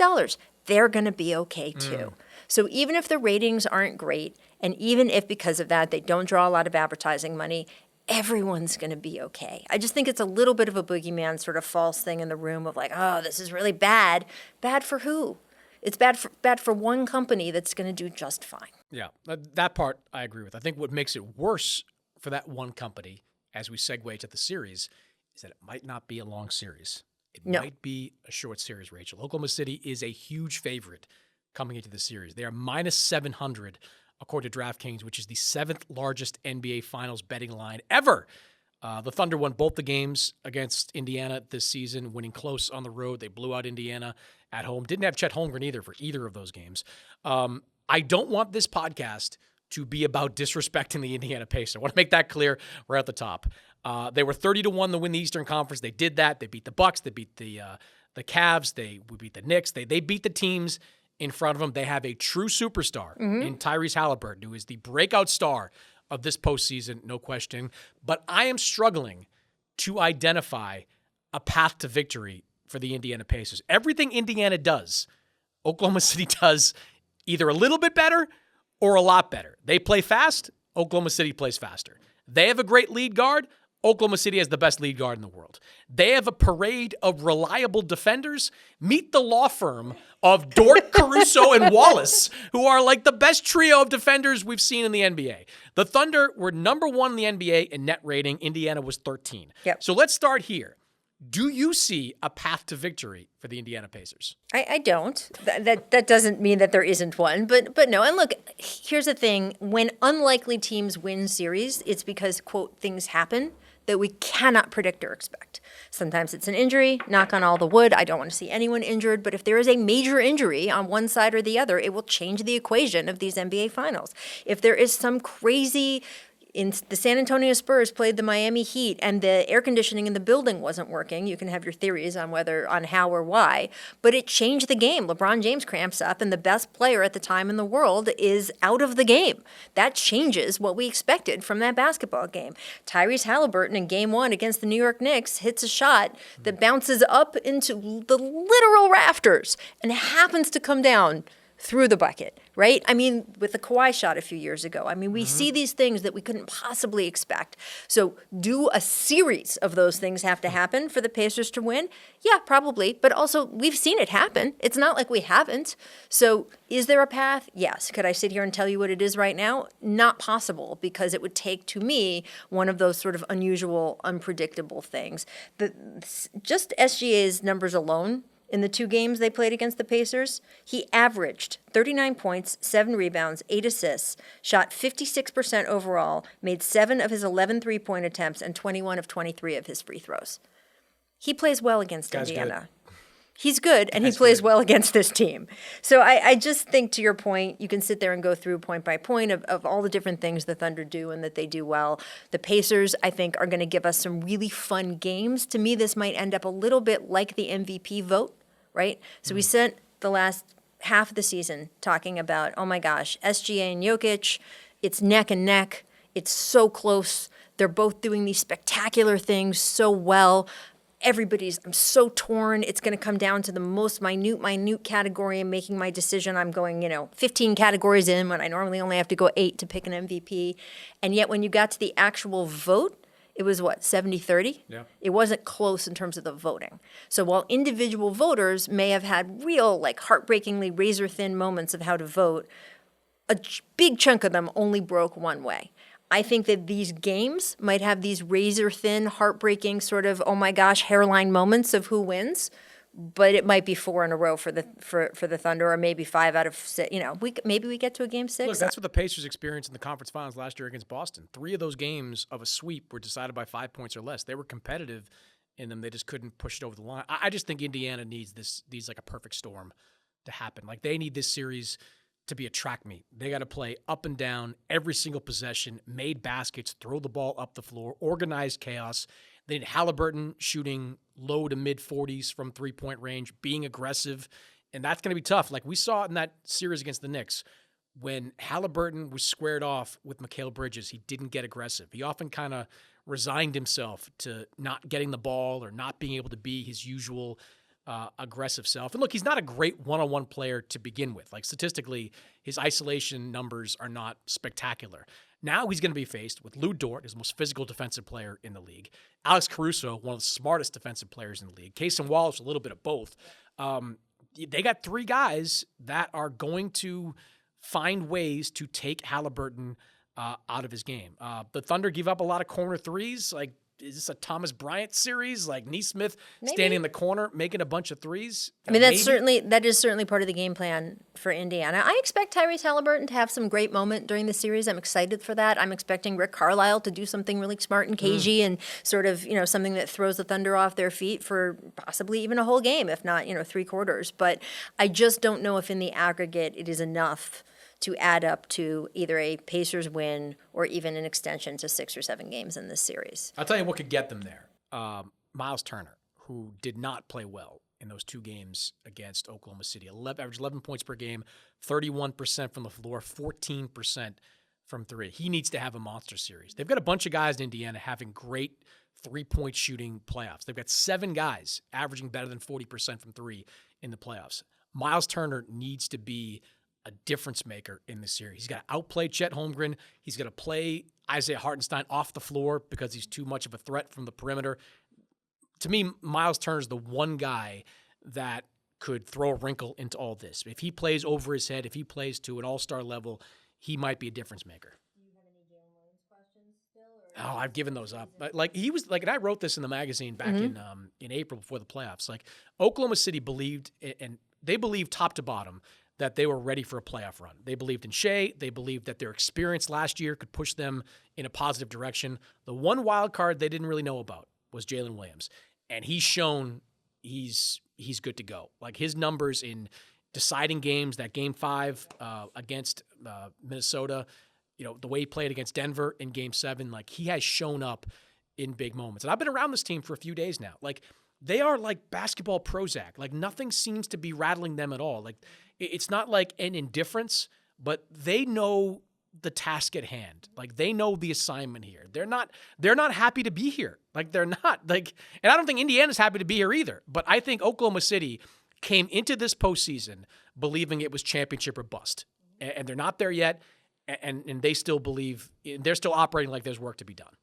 They're going to be okay, too. So even if the ratings aren't great, and even if because of that they don't draw a lot of advertising money, everyone's going to be okay. I just think it's a little bit of a boogeyman sort of false thing in the room of this is really bad. Bad for who? It's bad for one company that's going to do just fine. Yeah, that part I agree with. I think what makes it worse for that one company, as we segue to the series, is that it might not be a long series. It might be a short series, Rachel. Oklahoma City is a huge favorite coming into the series. They are minus 700, according to DraftKings, which is the 7th largest NBA Finals betting line ever. The Thunder won both the games against Indiana this season, winning close on the road. They blew out Indiana at home. Didn't have Chet Holmgren either for either of those games. I don't want this podcast to be about disrespecting the Indiana Pacers. I want to make that clear right at the top. They were 30-1 to win the Eastern Conference. They did that. They beat the Bucks. They beat the Cavs. They beat the Knicks. They beat the teams in front of them. They have a true superstar in Tyrese Halliburton, who is the breakout star of this postseason, no question. But I am struggling to identify a path to victory for the Indiana Pacers. Everything Indiana does, Oklahoma City does either a little bit better or a lot better. They play fast, Oklahoma City plays faster. They have a great lead guard, Oklahoma City has the best lead guard in the world. They have a parade of reliable defenders. Meet the law firm of Dort, Caruso, and Wallace, who are like the best trio of defenders we've seen in the NBA. The Thunder were number 1 in the NBA in net rating. Indiana was 13. Yep. So let's start here. Do you see a path to victory for the Indiana Pacers? I don't. That doesn't mean that there isn't one, but no. And look, here's the thing. When unlikely teams win series, it's because, quote, things happen that we cannot predict or expect. Sometimes it's an injury, knock on all the wood. I don't want to see anyone injured, but if there is a major injury on one side or the other, it will change the equation of these NBA Finals. If there is some crazy in the San Antonio Spurs played the Miami Heat and the air conditioning in the building wasn't working. You can have your theories on how or why, but it changed the game. LeBron James cramps up and the best player at the time in the world is out of the game. That changes what we expected from that basketball game. Tyrese Halliburton in game 1 against the New York Knicks hits a shot that bounces up into the literal rafters and happens to come down through the bucket, right? I mean, with the Kawhi shot a few years ago. I mean, we see these things that we couldn't possibly expect. So do a series of those things have to happen for the Pacers to win? Yeah, probably. But also, we've seen it happen. It's not like we haven't. So is there a path? Yes. Could I sit here and tell you what it is right now? Not possible, because it would take, to me, one of those sort of unusual, unpredictable things. Just SGA's numbers alone, in the 2 games they played against the Pacers, he averaged 39 points, 7 rebounds, 8 assists, shot 56% overall, made 7 of his 11 three-point attempts, and 21 of 23 of his free throws. He plays well against Indiana. Good. He's good, and he plays well against this team. So I just think, to your point, you can sit there and go through point by point of all the different things the Thunder do and that they do well. The Pacers, I think, are going to give us some really fun games. To me, this might end up a little bit like the MVP vote. Right? So we spent the last half of the season talking about, oh my gosh, SGA and Jokic, it's neck and neck. It's so close. They're both doing these spectacular things so well. I'm so torn. It's going to come down to the most minute category in making my decision. I'm going, 15 categories in when I normally only have to go 8 to pick an MVP. And yet when you got to the actual vote, it was 70-30? Yeah. It wasn't close in terms of the voting. So while individual voters may have had real, heartbreakingly razor-thin moments of how to vote, a big chunk of them only broke one way. I think that these games might have these razor-thin, heartbreaking sort of, oh my gosh, hairline moments of who wins, but it might be 4 in a row for the Thunder, or maybe 5 out of 6. Maybe we get to a game 6. Look, that's what the Pacers experienced in the conference finals last year against Boston. 3 of those games of a sweep were decided by 5 points or less. They were competitive in them. They just couldn't push it over the line. I just think Indiana needs like a perfect storm to happen. Like, they need this series to be a track meet. They got to play up and down every single possession, made baskets, throw the ball up the floor, organized chaos. They need Halliburton shooting low to mid 40s from 3-point range, being aggressive, and that's going to be tough. Like we saw in that series against the Knicks, when Halliburton was squared off with Mikal Bridges, he didn't get aggressive. He often kind of resigned himself to not getting the ball or not being able to be his usual aggressive self. And look, he's not a great one-on-one player to begin with. Like statistically, his isolation numbers are not spectacular. Now he's going to be faced with Lou Dort, his most physical defensive player in the league. Alex Caruso, one of the smartest defensive players in the league. Casey Wallace, a little bit of both. They got 3 guys that are going to find ways to take Halliburton out of his game. The Thunder give up a lot of corner threes. Like, is this a Thomas Bryant series? Like Neesmith standing in the corner, making a bunch of threes? I mean, that is certainly part of the game plan for Indiana. I expect Tyrese Halliburton to have some great moment during the series. I'm excited for that. I'm expecting Rick Carlisle to do something really smart and cagey and sort of, something that throws the Thunder off their feet for possibly even a whole game, if not, 3 quarters. But I just don't know if in the aggregate it is enough to add up to either a Pacers win or even an extension to 6 or 7 games in this series. I'll tell you what could get them there. Miles Turner, who did not play well in those 2 games against Oklahoma City. Averaged 11 points per game, 31% from the floor, 14% from 3. He needs to have a monster series. They've got a bunch of guys in Indiana having great 3-point shooting playoffs. They've got 7 guys averaging better than 40% from 3 in the playoffs. Miles Turner needs to be a difference maker in this series. He's got to outplay Chet Holmgren. He's got to play Isaiah Hartenstein off the floor because he's too much of a threat from the perimeter. To me, Miles Turner's the one guy that could throw a wrinkle into all this. If he plays over his head, if he plays to an all-star level, he might be a difference maker. Do you have any Jalen Williams questions still? Oh, I've given those up. Like he was like, and I wrote this in the magazine back in April before the playoffs. Like Oklahoma City believed, and they believed top to bottom, that they were ready for a playoff run. They believed in Shea. They believed that their experience last year could push them in a positive direction. The one wild card they didn't really know about was Jalen Williams. And he's shown he's good to go. Like his numbers in deciding games, that game 5 against Minnesota, the way he played against Denver in game 7, like he has shown up in big moments. And I've been around this team for a few days now. Like they are like basketball Prozac. Like nothing seems to be rattling them at all. Like it's not like an indifference, but they know the task at hand. Like they know the assignment here. They're not happy to be here. Like they're not like, and I don't think Indiana's happy to be here either. But I think Oklahoma City came into this postseason believing it was championship or bust, and they're not there yet. And they still believe they're still operating like there's work to be done.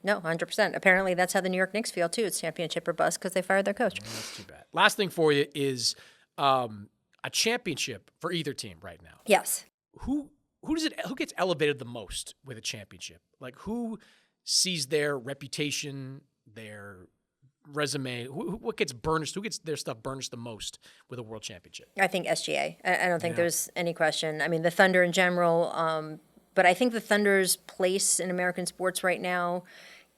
No, 100%. Apparently, that's how the New York Knicks feel too. It's championship or bust because they fired their coach. That's too bad. Last thing for you is a championship for either team right now. Yes. Who gets elevated the most with a championship? Like who sees their reputation, their resume, what gets burnished? Who gets their stuff burnished the most with a world championship? I think SGA. I don't think there's any question. I mean, the Thunder in general, but I think the Thunder's place in American sports right now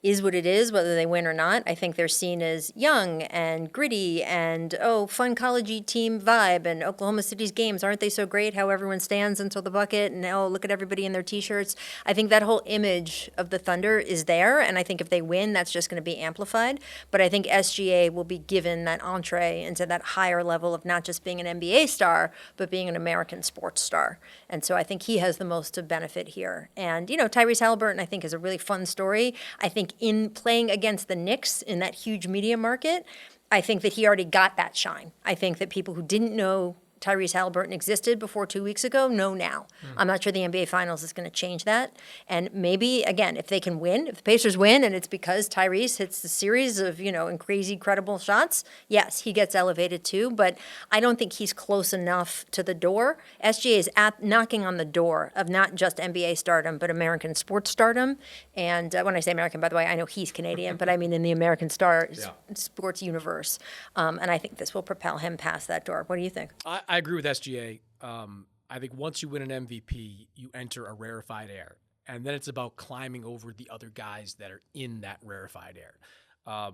is what it is, whether they win or not. I think they're seen as young and gritty and, fun college-y team vibe, and Oklahoma City's games, aren't they so great, how everyone stands until the bucket, and look at everybody in their T-shirts. I think that whole image of the Thunder is there, and I think if they win, that's just going to be amplified. But I think SGA will be given that entree into that higher level of not just being an NBA star, but being an American sports star. And so I think he has the most to benefit here. And, Tyrese Halliburton, I think, is a really fun story. I think in playing against the Knicks in that huge media market, I think that he already got that shine. I think that people who didn't know Tyrese Halliburton existed before 2 weeks ago know now. I'm not sure the NBA Finals is going to change that. And maybe, again, if they can win, if the Pacers win and it's because Tyrese hits the series of, and crazy, credible shots, yes, he gets elevated too. But I don't think he's close enough to the door. SGA is knocking on the door of not just NBA stardom, but American sports stardom. And when I say American, by the way, I know he's Canadian, but I mean in the American sports universe. And I think this will propel him past that door. What do you think? I agree with SGA. I think once you win an MVP, you enter a rarefied air. And then it's about climbing over the other guys that are in that rarefied air.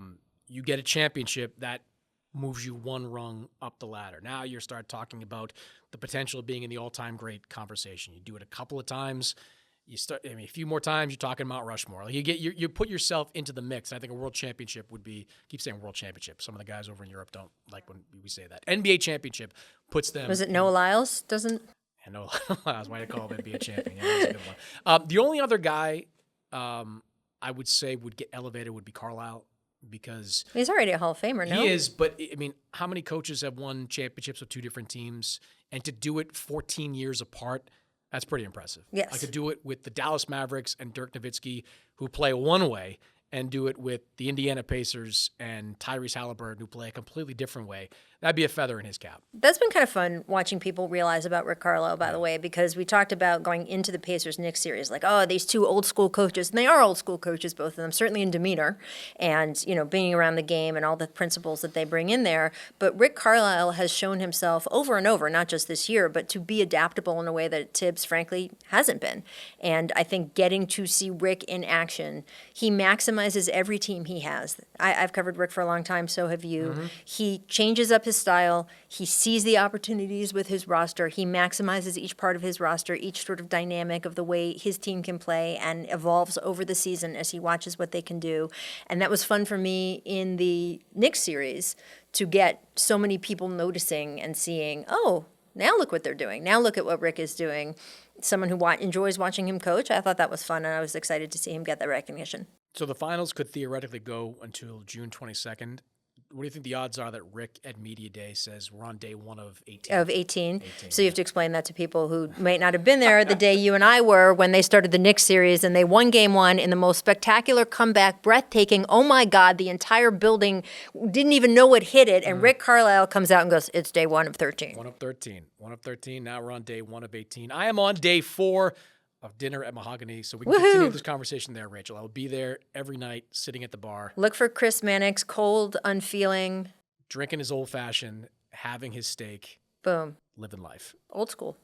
You get a championship, that moves you one rung up the ladder. Now you start talking about the potential of being in the all-time great conversation. You do it a couple of times. A few more times, you're talking Mount Rushmore. You put yourself into the mix. I think a world championship would be, keep saying world championship. Some of the guys over in Europe don't like when we say that. NBA championship puts them. Was it Noah Lyles? And Noah Lyles, why do I call him NBA champion? Yeah, that's a good one. The only other guy I would say would get elevated would be Carlisle, because he's already a Hall of Famer, no? He is, but I mean, how many coaches have won championships with two different teams? And to do it 14 years apart, that's pretty impressive. Yes. I could do it with the Dallas Mavericks and Dirk Nowitzki, who play one way, and do it with the Indiana Pacers and Tyrese Halliburton, who play a completely different way. That'd be a feather in his cap. That's been kind of fun watching people realize about Rick Carlisle, by the way, because we talked about going into the Pacers-Knicks series, like, these two old-school coaches. And they are old-school coaches, both of them, certainly in demeanor and, being around the game and all the principles that they bring in there. But Rick Carlisle has shown himself over and over, not just this year, but to be adaptable in a way that Tibbs, frankly, hasn't been. And I think getting to see Rick in action, he maximizes every team he has. I've covered Rick for a long time, so have you. Mm-hmm. He changes up his style. He sees the opportunities with his roster. He maximizes each part of his roster, each sort of dynamic of the way his team can play, and evolves over the season as he watches what they can do. And that was fun for me in the Knicks series to get so many people noticing and seeing, now look what they're doing. Now look at what Rick is doing. Someone who enjoys watching him coach. I thought that was fun, and I was excited to see him get that recognition. So the finals could theoretically go until June 22nd. What do you think the odds are that Rick at Media Day says we're on day 1 of 18? Of 18. So you have to explain that to people who might not have been there the day you and I were when they started the Knicks series, and they won game 1 in the most spectacular comeback, breathtaking, oh my God, the entire building didn't even know what hit it, and Rick Carlisle comes out and goes, it's day 1 of 13. 1 of 13. 1 of 13. Now we're on day 1 of 18. I am on day 4 of dinner at Mahogany, so we can continue this conversation there, Rachel. I will be there every night, sitting at the bar. Look for Chris Mannix, cold, unfeeling. Drinking his old-fashioned, having his steak. Boom. Living life. Old school.